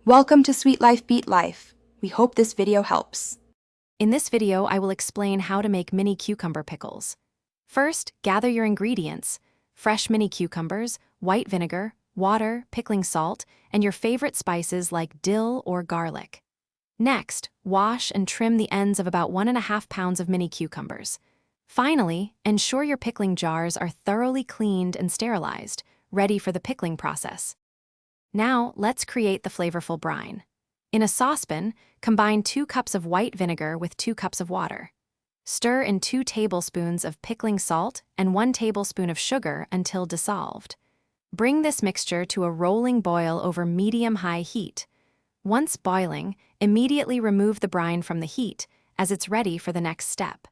Welcome to Sweet Life Beat Life. We hope this video helps. In this video, I will explain how to make mini cucumber pickles. First, gather your ingredients: fresh mini cucumbers, white vinegar, water, pickling salt, and your favorite spices like dill or garlic. Next, wash and trim the ends of about 1.5 pounds of mini cucumbers. Finally, ensure your pickling jars are thoroughly cleaned and sterilized, ready for the pickling process. Now, let's create the flavorful brine. In a saucepan, combine 2 cups of white vinegar with 2 cups of water. Stir in 2 tablespoons of pickling salt and 1 tablespoon of sugar until dissolved. Bring this mixture to a rolling boil over medium-high heat. Once boiling, immediately remove the brine from the heat, as it's ready for the next step.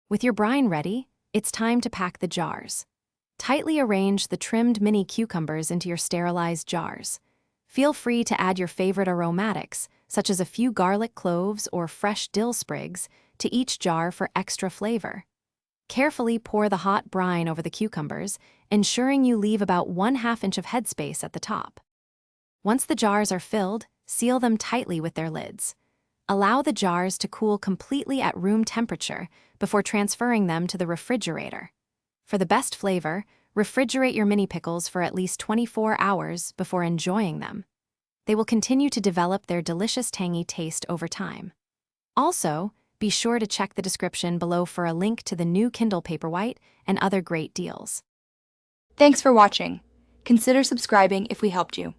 With your brine ready, it's time to pack the jars. Tightly arrange the trimmed mini cucumbers into your sterilized jars. Feel free to add your favorite aromatics, such as a few garlic cloves or fresh dill sprigs, to each jar for extra flavor. Carefully pour the hot brine over the cucumbers, ensuring you leave about 1/2 inch of headspace at the top. Once the jars are filled, seal them tightly with their lids. Allow the jars to cool completely at room temperature before transferring them to the refrigerator. For the best flavor, refrigerate your mini pickles for at least 24 hours before enjoying them. They will continue to develop their delicious tangy taste over time. Also, be sure to check the description below for a link to the new Kindle Paperwhite and other great deals. Thanks for watching. Consider subscribing if we helped you.